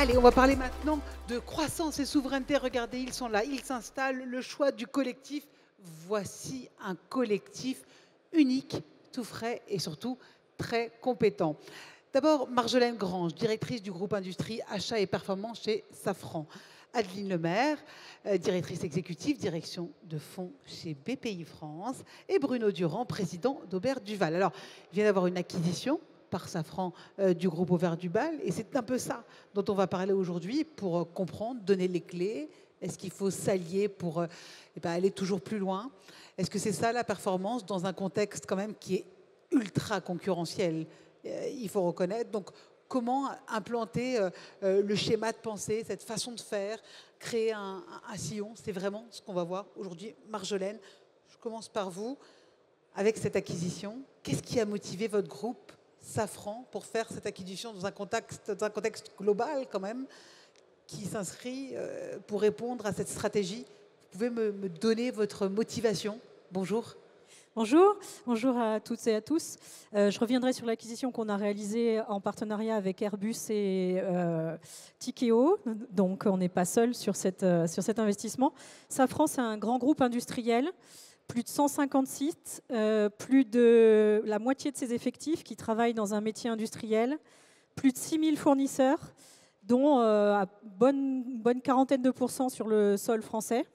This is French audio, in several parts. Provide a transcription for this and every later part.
Allez, on va parler maintenant de croissance et souveraineté. Regardez, ils sont là, ils s'installent. Le choix du collectif. Voici un collectif unique, tout frais et surtout très compétent. D'abord, Marjolaine Grange, directrice du groupe Industrie, Achat et Performance chez Safran. Adeline Lemaire, directrice exécutive, direction de fonds chez BPI France. Et Bruno Durand, président d'Aubert Duval. Alors, il vient d'avoir une acquisition par Safran du groupe Aubert Duval. Et c'est un peu ça dont on va parler aujourd'hui pour comprendre, donner les clés. Est-ce qu'il faut s'allier pour aller toujours plus loin? Est-ce que c'est ça la performance dans un contexte quand même qui est ultra concurrentiel? Il faut reconnaître. Donc, comment implanter le schéma de pensée, cette façon de faire, créer un sillon? C'est vraiment ce qu'on va voir aujourd'hui. Marjolaine, je commence par vous. Avec cette acquisition, qu'est-ce qui a motivé votre groupe Safran pour faire cette acquisition dans un contexte global quand même, qui s'inscrit pour répondre à cette stratégie? Vous pouvez me donner votre motivation? Bonjour. Bonjour, bonjour à toutes et à tous. Je reviendrai sur l'acquisition qu'on a réalisée en partenariat avec Airbus et Tikeo. Donc, on n'est pas seul sur cet investissement. Safran, c'est un grand groupe industriel, plus de 150 sites, plus de la moitié de ses effectifs qui travaillent dans un métier industriel, plus de 6000 fournisseurs, dont à bonne quarantaine de pourcents sur le sol français.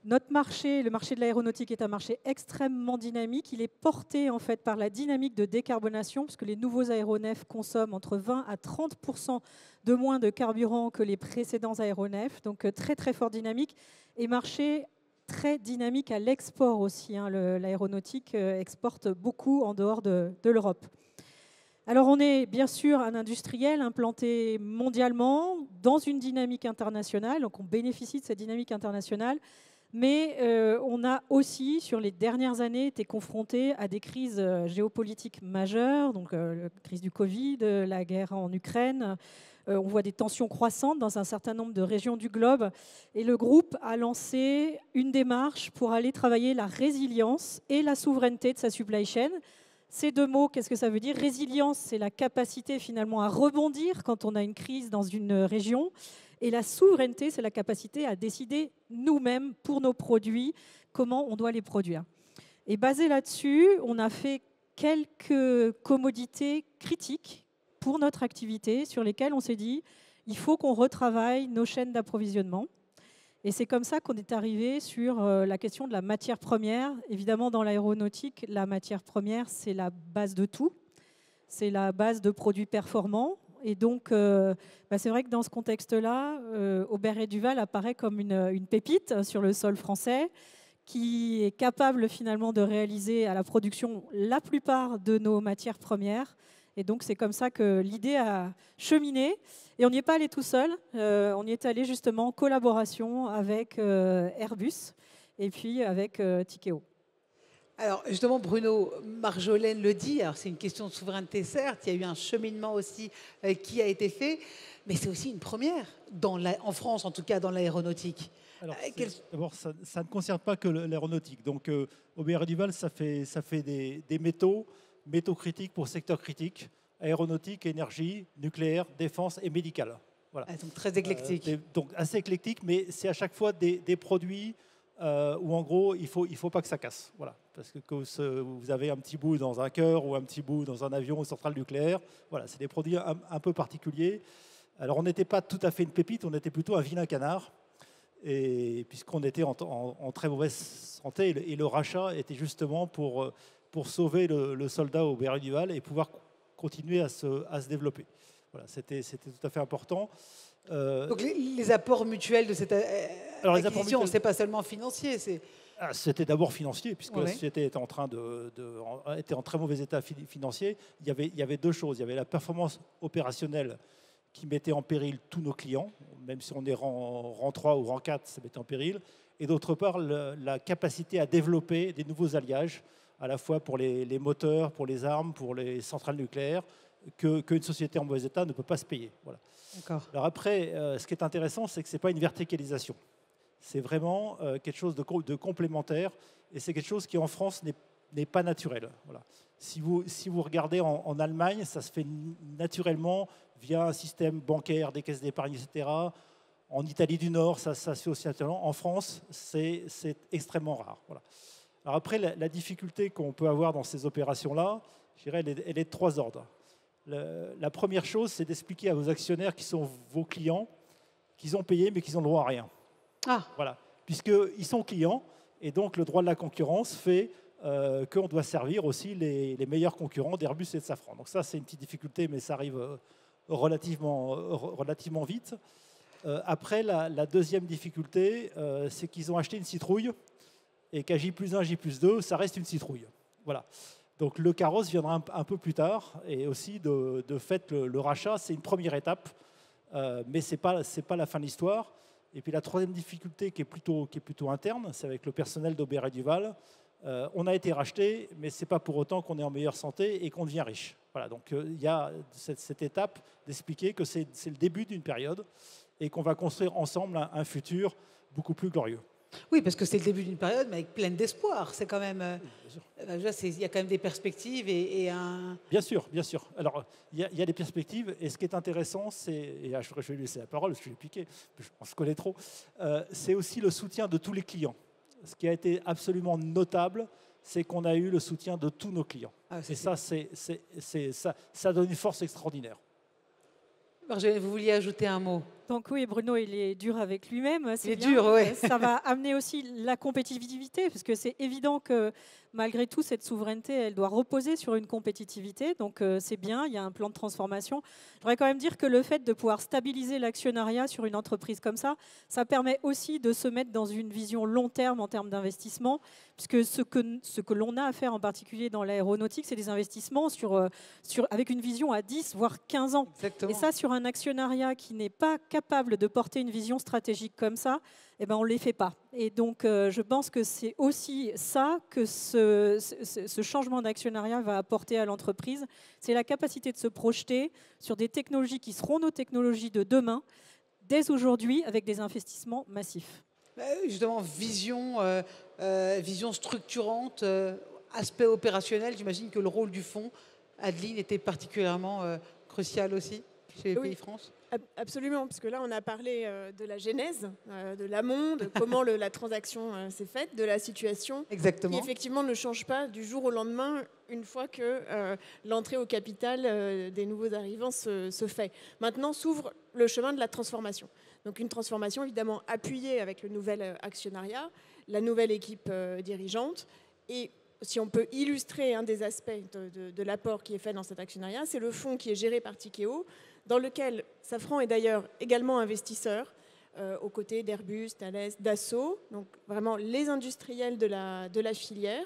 Notre marché, le marché de l'aéronautique, est un marché extrêmement dynamique. Il est porté en fait par la dynamique de décarbonation, puisque les nouveaux aéronefs consomment entre 20 à 30% de moins de carburant que les précédents aéronefs. Donc très très fort dynamique. Et marché très dynamique à l'export aussi. L'aéronautique exporte beaucoup en dehors de l'Europe. Alors on est bien sûr un industriel implanté mondialement dans une dynamique internationale. Donc on bénéficie de cette dynamique internationale. Mais on a aussi, sur les dernières années, été confronté à des crises géopolitiques majeures, donc la crise du Covid, la guerre en Ukraine. On voit des tensions croissantes dans un certain nombre de régions du globe. Et le groupe a lancé une démarche pour aller travailler la résilience et la souveraineté de sa supply chain. Ces deux mots, qu'est-ce que ça veut dire? Résilience, c'est la capacité finalement à rebondir quand on a une crise dans une région. Et la souveraineté, c'est la capacité à décider nous-mêmes pour nos produits comment on doit les produire. Et basé là-dessus, on a fait quelques commodités critiques pour notre activité sur lesquelles on s'est dit il faut qu'on retravaille nos chaînes d'approvisionnement. Et c'est comme ça qu'on est arrivé sur la question de la matière première. Évidemment, dans l'aéronautique, la matière première, c'est la base de tout. C'est la base de produits performants. Et donc, c'est vrai que dans ce contexte-là, Aubert & Duval apparaît comme une pépite sur le sol français qui est capable finalement de réaliser à la production la plupart de nos matières premières. Et donc, c'est comme ça que l'idée a cheminé. Et on n'y est pas allé tout seul. On y est allé justement en collaboration avec Airbus et puis avec Tikeo. Alors justement, Bruno, Marjolaine le dit, alors c'est une question de souveraineté certes, il y a eu un cheminement aussi qui a été fait, mais c'est aussi une première, en France en tout cas, dans l'aéronautique. D'abord, ça ne concerne pas que l'aéronautique. Donc Aubert & Duval, ça fait des métaux critiques pour secteurs critiques, aéronautique, énergie, nucléaire, défense et médical. Voilà. Donc très éclectique. Donc assez éclectique, mais c'est à chaque fois des produits où en gros, il faut pas que ça casse. Voilà. Parce que vous avez un petit bout dans un cœur ou un petit bout dans un avion ou une centrale nucléaire. Voilà, c'est des produits un peu particuliers. Alors on n'était pas tout à fait une pépite, on était plutôt un vilain canard. Et puisqu'on était en très mauvaise santé, et le rachat était justement pour sauver le soldat Aubert & Duval et pouvoir continuer à se développer. Voilà, c'était tout à fait important. Donc les apports mutuels de cette acquisition, ce n'est pas seulement financier, c'était d'abord financier, puisque ouais. La société était était en très mauvais état financier. Il y avait deux choses. Il y avait la performance opérationnelle qui mettait en péril tous nos clients, même si on est rang 3 ou rang 4, ça mettait en péril. Et d'autre part, la capacité à développer des nouveaux alliages, à la fois pour les moteurs, pour les armes, pour les centrales nucléaires, qu'une société en mauvais état ne peut pas se payer. Voilà. Alors après, ce qui est intéressant, c'est que ce n'est pas une verticalisation. C'est vraiment quelque chose de complémentaire, et c'est quelque chose qui en France n'est pas naturel. Voilà. Si vous regardez en Allemagne, ça se fait naturellement via un système bancaire, des caisses d'épargne, etc. En Italie du Nord, ça se fait aussi naturellement. En France, c'est extrêmement rare. Voilà. Alors après, la difficulté qu'on peut avoir dans ces opérations-là, je dirais, elle est de 3 ordres. La première chose, c'est d'expliquer à vos actionnaires qui sont vos clients qu'ils ont payé mais qu'ils ont le droit à rien. Ah, Voilà. Puisqu'ils sont clients, et donc le droit de la concurrence fait qu'on doit servir aussi les meilleurs concurrents d'Airbus et de Safran. Donc ça, c'est une petite difficulté, mais ça arrive relativement vite. Après, la deuxième difficulté, c'est qu'ils ont acheté une citrouille, et qu'à J+1, J+2, ça reste une citrouille. Voilà. Donc le carrosse viendra un peu plus tard, et aussi de fait, le rachat, c'est une première étape, mais ce n'est pas la fin de l'histoire. Et puis la troisième difficulté qui est plutôt interne, c'est avec le personnel d'Aubert et Duval. On a été racheté, mais ce n'est pas pour autant qu'on est en meilleure santé et qu'on devient riche. Voilà, donc il y a cette étape d'expliquer que c'est le début d'une période et qu'on va construire ensemble un futur beaucoup plus glorieux. oui, parce que c'est le début d'une période, mais avec plein d'espoir. C'est quand même, il y a quand même des perspectives et un. Bien sûr, bien sûr. Alors, il y a des perspectives, et ce qui est intéressant, et je vais lui laisser la parole, parce que je vais piquer, je connais trop, c'est aussi le soutien de tous les clients. Ce qui a été absolument notable, c'est qu'on a eu le soutien de tous nos clients. Ah, et ça, ça donne une force extraordinaire. Marjolaine, vous vouliez ajouter un mot? Donc oui, Bruno, il est dur avec lui-même. Il est dur, oui. Ça va amener aussi la compétitivité, parce que c'est évident que malgré tout, cette souveraineté, elle doit reposer sur une compétitivité. Donc c'est bien, il y a un plan de transformation. Je voudrais quand même dire que le fait de pouvoir stabiliser l'actionnariat sur une entreprise comme ça permet aussi de se mettre dans une vision long terme en termes d'investissement, puisque ce que l'on a à faire en particulier dans l'aéronautique, c'est des investissements avec une vision à 10, voire 15 ans. Exactement. Et ça, sur un actionnariat qui n'est pas capable de porter une vision stratégique comme ça, eh ben, on ne les fait pas. Et donc, je pense que c'est aussi ça que ce changement d'actionnariat va apporter à l'entreprise. C'est la capacité de se projeter sur des technologies qui seront nos technologies de demain, dès aujourd'hui, avec des investissements massifs. Justement, vision structurante, aspect opérationnel. J'imagine que le rôle du fonds, Adeline, était particulièrement crucial aussi chez les Oui. Pays France. Absolument, parce que là, on a parlé de la genèse, de l'amont, de comment la transaction s'est faite, de la situation, Exactement. qui effectivement ne change pas du jour au lendemain une fois que l'entrée au capital des nouveaux arrivants se fait. Maintenant s'ouvre le chemin de la transformation. Donc une transformation évidemment appuyée avec le nouvel actionnariat, la nouvelle équipe dirigeante. Et si on peut illustrer un des aspects de l'apport qui est fait dans cet actionnariat, c'est le fonds qui est géré par Tikehau, dans lequel Safran est d'ailleurs également investisseur, aux côtés d'Airbus, Thales, Dassault, donc vraiment les industriels de la filière,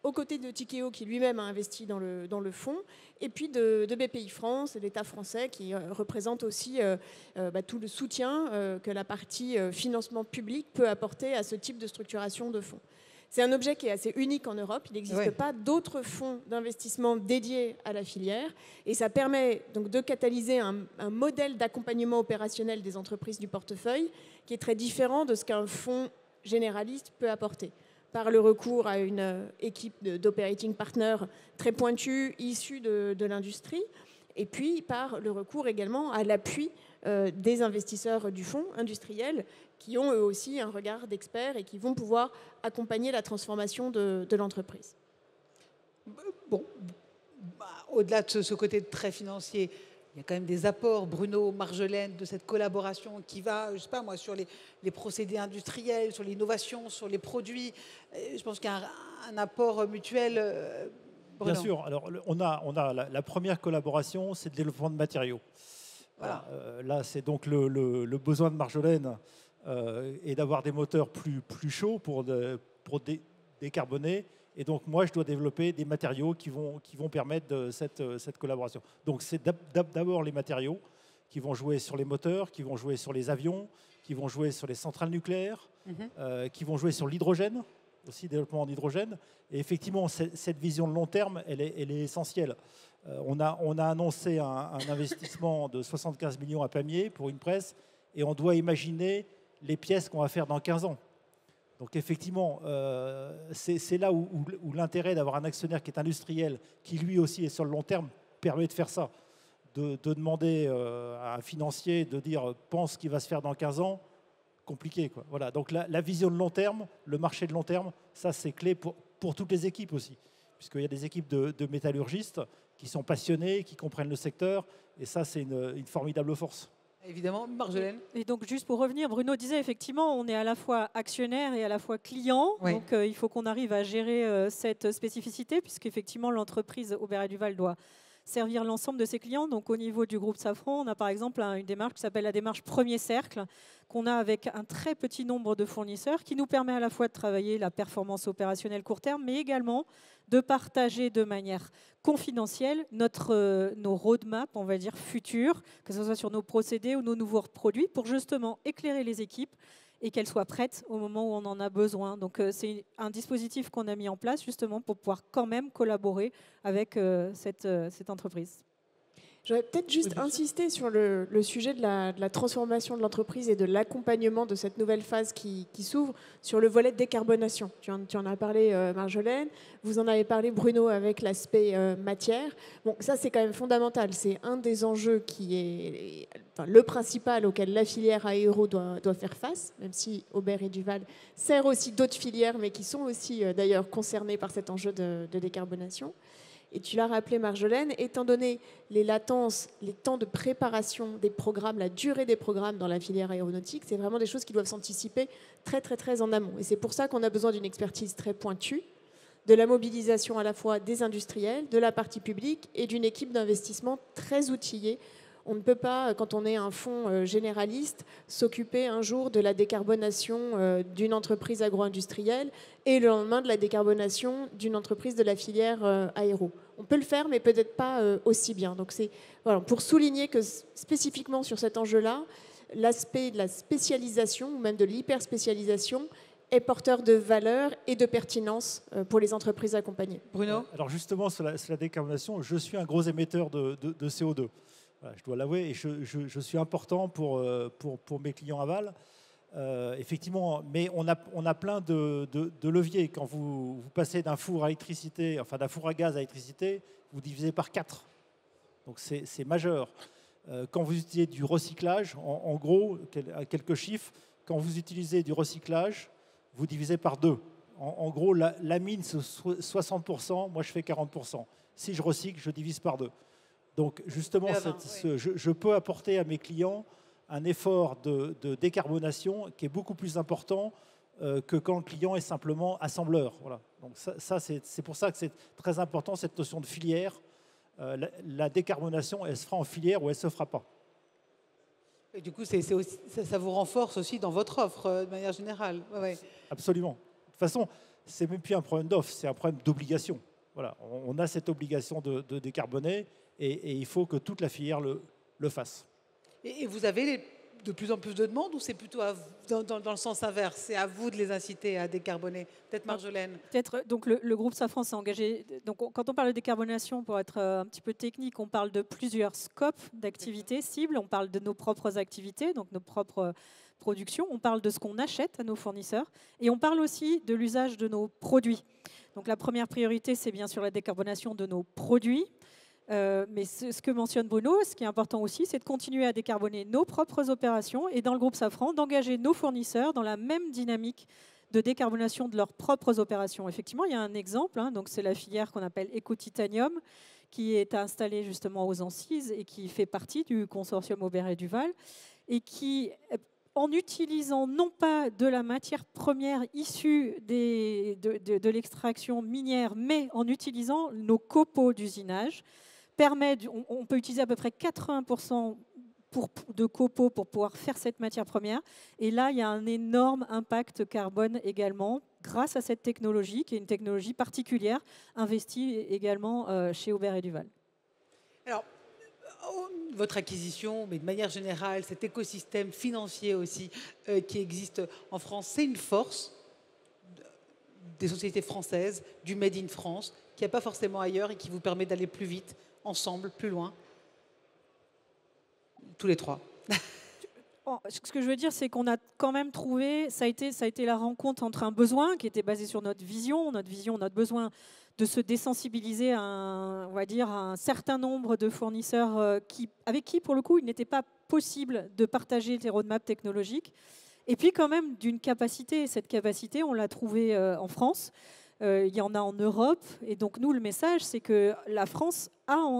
aux côtés de Tikehau qui lui-même a investi dans le fonds, et puis de BPI France, l'État français, qui représente aussi tout le soutien que la partie financement public peut apporter à ce type de structuration de fonds. C'est un objet qui est assez unique en Europe. Il n'existe pas d'autres fonds d'investissement dédiés à la filière. Et ça permet donc de catalyser un modèle d'accompagnement opérationnel des entreprises du portefeuille qui est très différent de ce qu'un fonds généraliste peut apporter. Par le recours à une équipe d'operating partners très pointue, issue de l'industrie. Et puis par le recours également à l'appui des investisseurs du fonds industriels qui ont eux aussi un regard d'experts et qui vont pouvoir accompagner la transformation de l'entreprise. Bon, au-delà de ce côté très financier, il y a quand même des apports, Bruno, Marjolaine, de cette collaboration qui va, je ne sais pas moi, sur les procédés industriels, sur l'innovation, sur les produits. Je pense qu'il y a un apport mutuel. Bruno. Bien sûr. Alors, on a la première collaboration, c'est le développement de matériaux. Voilà. Là, c'est donc le besoin de Marjolaine et d'avoir des moteurs plus chauds pour décarboner. Et donc, moi, je dois développer des matériaux qui vont permettre cette collaboration. Donc, c'est d'abord les matériaux qui vont jouer sur les moteurs, qui vont jouer sur les avions, qui vont jouer sur les centrales nucléaires, qui vont jouer sur l'hydrogène, aussi développement en hydrogène. Et effectivement, cette vision de long terme, elle est essentielle. On a annoncé un investissement de 75 millions à Pamiers pour une presse, et on doit imaginer les pièces qu'on va faire dans 15 ans. Donc effectivement, c'est là où l'intérêt d'avoir un actionnaire qui est industriel, qui lui aussi est sur le long terme, permet de faire ça. De demander à un financier de dire pense qu'il va se faire dans 15 ans, compliqué, quoi. Voilà. Donc la vision de long terme, le marché de long terme, ça c'est clé pour toutes les équipes aussi. Puisqu'il y a des équipes de métallurgistes qui sont passionnés, qui comprennent le secteur, et ça c'est une formidable force. Évidemment, Marjolaine. Et donc, juste pour revenir, Bruno disait effectivement, on est à la fois actionnaire et à la fois client. Oui. Donc, il faut qu'on arrive à gérer cette spécificité, puisqu'effectivement, l'entreprise Aubert & Duval doit servir l'ensemble de ses clients. Donc, au niveau du groupe Safran, on a par exemple une démarche qui s'appelle la démarche Premier Cercle, qu'on a avec un très petit nombre de fournisseurs, qui nous permet à la fois de travailler la performance opérationnelle court terme, mais également de partager de manière confidentielle nos roadmaps, on va dire, futurs, que ce soit sur nos procédés ou nos nouveaux produits, pour justement éclairer les équipes et qu'elles soient prêtes au moment où on en a besoin. Donc c'est un dispositif qu'on a mis en place justement pour pouvoir quand même collaborer avec cette entreprise. J'aurais peut-être juste insisté sur le sujet de la transformation de l'entreprise et de l'accompagnement de cette nouvelle phase qui s'ouvre sur le volet de décarbonation. Tu en as parlé, Marjolaine. Vous en avez parlé, Bruno, avec l'aspect matière. Bon, ça, c'est quand même fondamental. C'est un des enjeux qui est le principal auquel la filière aéro doit faire face, même si Aubert & Duval sert aussi d'autres filières, mais qui sont aussi d'ailleurs concernées par cet enjeu de décarbonation. Et tu l'as rappelé, Marjolaine, étant donné les latences, les temps de préparation des programmes, la durée des programmes dans la filière aéronautique, c'est vraiment des choses qui doivent s'anticiper très, très, très en amont. Et c'est pour ça qu'on a besoin d'une expertise très pointue, de la mobilisation à la fois des industriels, de la partie publique et d'une équipe d'investissement très outillée. On ne peut pas, quand on est un fonds généraliste, s'occuper un jour de la décarbonation d'une entreprise agro-industrielle et le lendemain de la décarbonation d'une entreprise de la filière aéro. On peut le faire, mais peut-être pas aussi bien. Donc c'est voilà, pour souligner que spécifiquement sur cet enjeu-là, l'aspect de la spécialisation ou même de l'hyperspécialisation est porteur de valeur et de pertinence pour les entreprises accompagnées. Bruno ? Alors justement, sur la décarbonation, je suis un gros émetteur de CO2. Voilà, je dois l'avouer, et je suis important pour mes clients aval. Effectivement, mais on a plein de leviers. Quand vous passez d'un four à électricité, enfin d'un four à gaz à électricité, vous divisez par 4. Donc c'est majeur. Quand vous utilisez du recyclage, en gros, quelques chiffres, quand vous utilisez du recyclage, vous divisez par 2. En gros, la mine, c'est 60%, moi je fais 40%. Si je recycle, je divise par 2. Donc justement, je peux apporter à mes clients un effort de décarbonation qui est beaucoup plus important que quand le client est simplement assembleur. Voilà. Donc c'est pour ça que c'est très important, cette notion de filière. La décarbonation, elle se fera en filière ou elle ne se fera pas. Et du coup, ça vous renforce aussi dans votre offre, de manière générale. Ouais. Absolument. De toute façon, c'est même plus un problème d'offre, c'est un problème d'obligation. Voilà. On a cette obligation de décarboner et il faut que toute la filière le fasse. Et vous avez de plus en plus de demandes ou c'est plutôt dans le sens inverse? C'est à vous de les inciter à décarboner. Peut-être Marjolaine. Peut-être. Donc le groupe Safran s'est engagé. Donc quand on parle de décarbonation, pour être un petit peu technique, on parle de plusieurs scopes d'activités cibles. On parle de nos propres activités, donc nos propres productions. On parle de ce qu'on achète à nos fournisseurs et on parle aussi de l'usage de nos produits. Donc la première priorité, c'est bien sûr la décarbonation de nos produits. Mais ce que mentionne Bruno, ce qui est important aussi, c'est de continuer à décarboner nos propres opérations et dans le groupe Safran, d'engager nos fournisseurs dans la même dynamique de décarbonation de leurs propres opérations. Effectivement, il y a un exemple, donc c'est la filière qu'on appelle Eco-Titanium, qui est installée justement aux Ancises et qui fait partie du consortium Aubert & Duval et qui, en utilisant non pas de la matière première issue de l'extraction minière, mais en utilisant nos copeaux d'usinage, on peut utiliser à peu près 80% de copeaux pour pouvoir faire cette matière première. Et là, il y a un énorme impact carbone également grâce à cette technologie, qui est une technologie particulière, investie également chez Aubert & Duval. Alors, votre acquisition, mais de manière générale, cet écosystème financier aussi qui existe en France, c'est une force des sociétés françaises, du Made in France, qu'il n'y a pas forcément ailleurs et qui vous permet d'aller plus vite, ensemble, plus loin. Tous les trois. ce que je veux dire, c'est qu'on a quand même trouvé, ça a été la rencontre entre un besoin qui était basé sur notre vision, notre besoin de se désensibiliser on va dire, à un certain nombre de fournisseurs avec qui, pour le coup, il n'était pas possible de partager les roadmaps technologiques. Et puis quand même d'une capacité. Cette capacité, on l'a trouvée en France. Il y en a en Europe. Et donc nous, le message, c'est que la France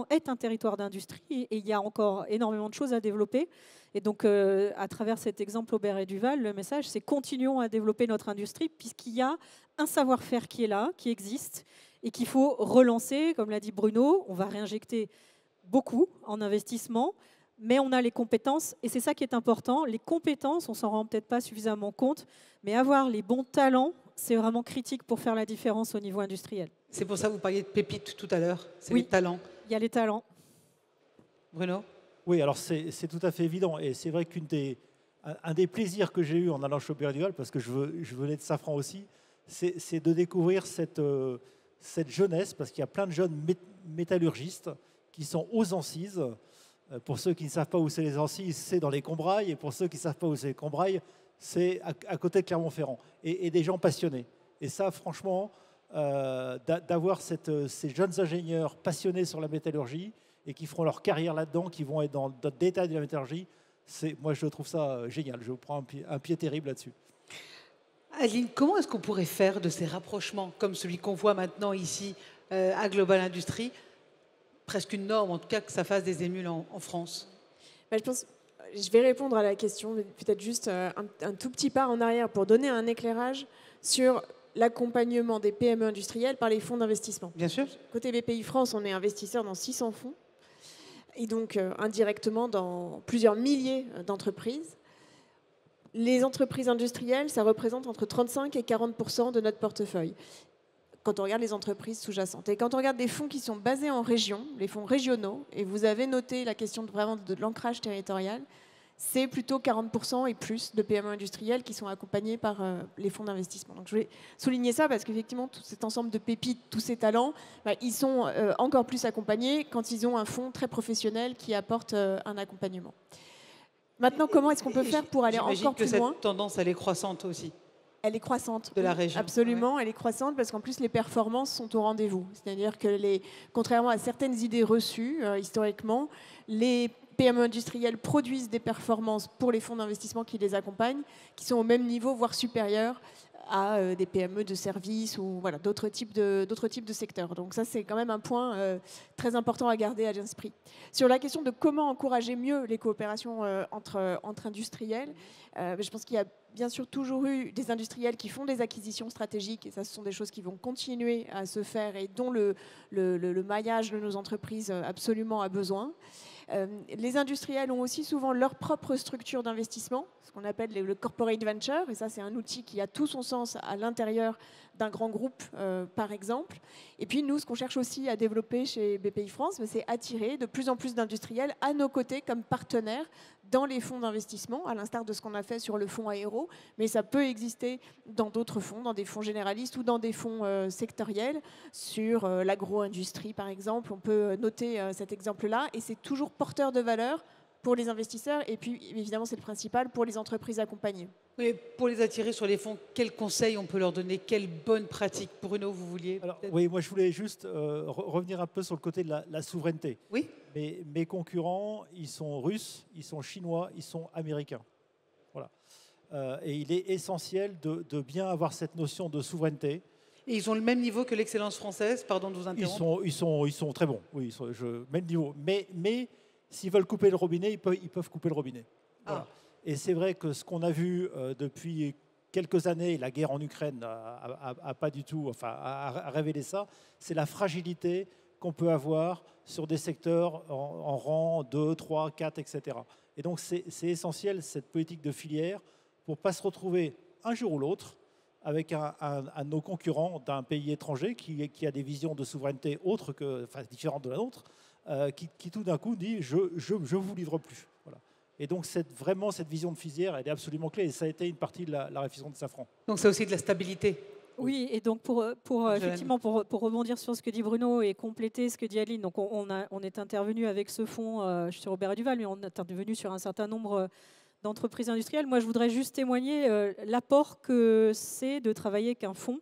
est un territoire d'industrie et il y a encore énormément de choses à développer. Et donc, à travers cet exemple Aubert et Duval, le message, c'est continuons à développer notre industrie puisqu'il y a un savoir-faire qui est là, qui existe et qu'il faut relancer. Comme l'a dit Bruno, on va réinjecter beaucoup en investissement, mais on a les compétences et c'est ça qui est important. Les compétences, on s'en rend peut-être pas suffisamment compte, mais avoir les bons talents, c'est vraiment critique pour faire la différence au niveau industriel. C'est pour ça que vous parliez de pépites tout à l'heure, c'est Oui. les talents. Il y a les talents. Bruno? Oui, alors c'est tout à fait évident. Et c'est vrai un des plaisirs que j'ai eu en allant chez Aubert et Duval, parce que je venais de Safran aussi, c'est de découvrir cette jeunesse, parce qu'il y a plein de jeunes métallurgistes qui sont aux Ancises. Pour ceux qui ne savent pas où c'est les Ancises, c'est dans les Combrailles. Et pour ceux qui ne savent pas où c'est les Combrailles, c'est à côté de Clermont-Ferrand. Et des gens passionnés. Et ça, franchement, d'avoir ces jeunes ingénieurs passionnés sur la métallurgie et qui feront leur carrière là-dedans, qui vont être dans le détail de la métallurgie, moi, je trouve ça génial. Je prends un pied terrible là-dessus. Adeline, comment est-ce qu'on pourrait faire de ces rapprochements, comme celui qu'on voit maintenant ici à Global Industries, presque une norme, en tout cas, que ça fasse des émules en France? Je vais répondre à la question, mais peut-être juste un tout petit pas en arrière pour donner un éclairage sur l'accompagnement des PME industrielles par les fonds d'investissement. Bien sûr. Côté BPI France, on est investisseur dans 600 fonds et donc indirectement dans plusieurs milliers d'entreprises. Les entreprises industrielles, ça représente entre 35 et 40% de notre portefeuille quand on regarde les entreprises sous-jacentes. Et quand on regarde des fonds qui sont basés en région, les fonds régionaux, et vous avez noté la question vraiment de l'ancrage territorial, c'est plutôt 40% et plus de PME industrielles qui sont accompagnées par les fonds d'investissement. Donc je voulais souligner ça parce qu'effectivement, tout cet ensemble de pépites, tous ces talents, ils sont encore plus accompagnés quand ils ont un fonds très professionnel qui apporte un accompagnement. Maintenant, comment est-ce qu'on peut faire pour aller encore plus loin? J'imagine que cette tendance, elle est croissante aussi. Elle est croissante. De la région. Absolument, elle est croissante parce qu'en plus, les performances sont au rendez-vous. C'est-à-dire que, contrairement à certaines idées reçues, historiquement, les PME industrielles produisent des performances pour les fonds d'investissement qui les accompagnent, qui sont au même niveau, voire supérieurs à des PME de services ou voilà, d'autres types de secteurs. Donc ça, c'est quand même un point très important à garder à l'esprit. Sur la question de comment encourager mieux les coopérations entre industriels, je pense qu'il y a bien sûr toujours eu des industriels qui font des acquisitions stratégiques, et ça, ce sont des choses qui vont continuer à se faire et dont le maillage de nos entreprises absolument a besoin. Les industriels ont aussi souvent leur propre structure d'investissement, ce qu'on appelle le corporate venture, et ça c'est un outil qui a tout son sens à l'intérieur d'un grand groupe, par exemple. Et puis nous, ce qu'on cherche aussi à développer chez BPI France, c'est attirer de plus en plus d'industriels à nos côtés comme partenaires dans les fonds d'investissement, à l'instar de ce qu'on a fait sur le fonds aéro, mais ça peut exister dans d'autres fonds, dans des fonds généralistes ou dans des fonds sectoriels, sur l'agro-industrie par exemple. On peut noter cet exemple-là, et c'est toujours porteur de valeur pour les investisseurs, et puis évidemment c'est le principal pour les entreprises accompagnées. Mais pour les attirer sur les fonds, quels conseils on peut leur donner? Quelles bonnes pratiques? Bruno, vous vouliez? Alors, oui, moi je voulais juste revenir un peu sur le côté de la souveraineté. Oui. Mes concurrents, ils sont russes, ils sont chinois, ils sont américains. Voilà. Et il est essentiel de bien avoir cette notion de souveraineté. Et ils ont le même niveau que l'excellence française? Pardon de vous interrompre. Ils sont très bons, oui, même niveau. Mais s'ils veulent couper le robinet, ils peuvent couper le robinet. Voilà. Et c'est vrai que ce qu'on a vu depuis quelques années, la guerre en Ukraine a pas du tout, a révélé ça, c'est la fragilité qu'on peut avoir sur des secteurs en rang 2, 3, 4, etc. Et donc c'est essentiel, cette politique de filière, pour ne pas se retrouver un jour ou l'autre avec un de nos concurrents d'un pays étranger qui a des visions de souveraineté différentes de la nôtre, qui tout d'un coup dit « je vous livre plus ». Voilà. Et donc vraiment cette vision de filière, elle est absolument clé, et ça a été une partie de la réflexion de Safran. Donc c'est aussi de la stabilité. Oui, et donc effectivement, pour rebondir sur ce que dit Bruno et compléter ce que dit Adeline, donc on est intervenu avec ce fonds sur Aubert et Duval, mais on est intervenu sur un certain nombre d'entreprises industrielles. Moi, je voudrais juste témoigner l'apport que c'est de travailler avec un fonds.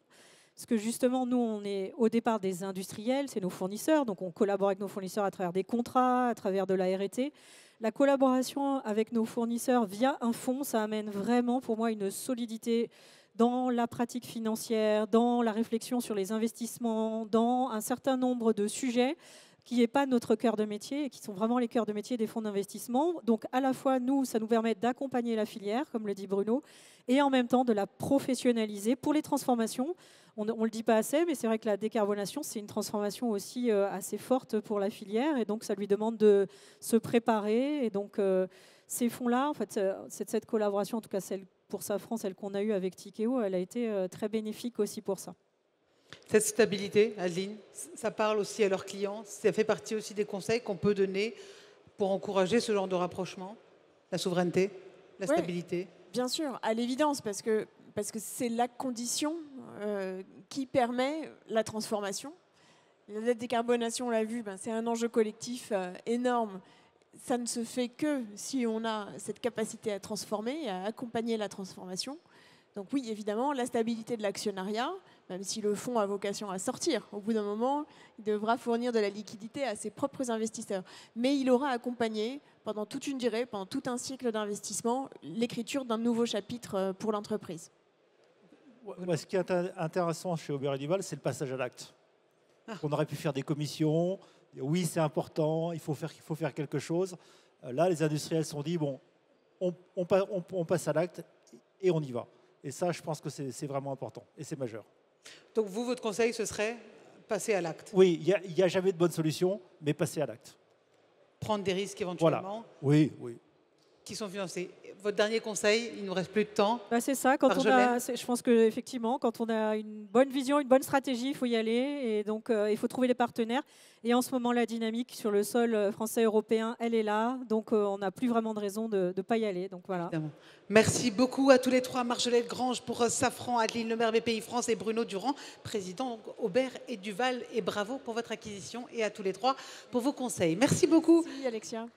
Parce que justement, nous, on est au départ des industriels, c'est nos fournisseurs, donc on collabore avec nos fournisseurs à travers des contrats, à travers de la R&T. La collaboration avec nos fournisseurs via un fonds, ça amène vraiment pour moi une solidité dans la pratique financière, dans la réflexion sur les investissements, dans un certain nombre de sujets qui n'est pas notre cœur de métier et qui sont vraiment les cœurs de métier des fonds d'investissement. Donc à la fois, nous, ça nous permet d'accompagner la filière, comme le dit Bruno, et en même temps de la professionnaliser pour les transformations. On ne le dit pas assez, mais c'est vrai que la décarbonation, c'est une transformation aussi assez forte pour la filière, et donc ça lui demande de se préparer. Et donc ces fonds-là, en fait, cette collaboration, en tout cas celle pour Safran, celle qu'on a eue avec Tikeo, elle a été très bénéfique aussi pour ça. Cette stabilité, Adeline, ça parle aussi à leurs clients. Ça fait partie aussi des conseils qu'on peut donner pour encourager ce genre de rapprochement, la souveraineté, la stabilité. Bien sûr, à l'évidence, parce que c'est la condition qui permet la transformation. La décarbonation, on l'a vu, c'est un enjeu collectif énorme. Ça ne se fait que si on a cette capacité à transformer, à accompagner la transformation. Donc oui, évidemment, la stabilité de l'actionnariat, même si le fonds a vocation à sortir. Au bout d'un moment, il devra fournir de la liquidité à ses propres investisseurs. Mais il aura accompagné, pendant toute une durée, pendant tout un cycle d'investissement, l'écriture d'un nouveau chapitre pour l'entreprise. Ce qui est intéressant chez Aubert & Duval, c'est le passage à l'acte. On aurait pu faire des commissions, dire, oui, c'est important, il faut faire quelque chose. Là, les industriels se sont dit, bon, on passe à l'acte et on y va. Et ça, je pense que c'est vraiment important et c'est majeur. Donc vous, votre conseil, ce serait passer à l'acte. Oui, il n'y a jamais de bonne solution, mais passer à l'acte. Prendre des risques éventuellement. Voilà. Oui. Qui sont financés. Votre dernier conseil, il ne nous reste plus de temps. C'est ça, je pense qu'effectivement, quand on a une bonne vision, une bonne stratégie, il faut y aller. Et donc, il faut trouver les partenaires. Et en ce moment, la dynamique sur le sol français européen, elle est là. Donc, on n'a plus vraiment de raison de ne pas y aller. Donc, voilà. Évidemment. Merci beaucoup à tous les trois. Marjolaine Grange pour Safran, Adeline Lemaire, BPI France et Bruno Durand, président Aubert & Duval. Et bravo pour votre acquisition et à tous les trois pour vos conseils. Merci beaucoup. Merci Alexia.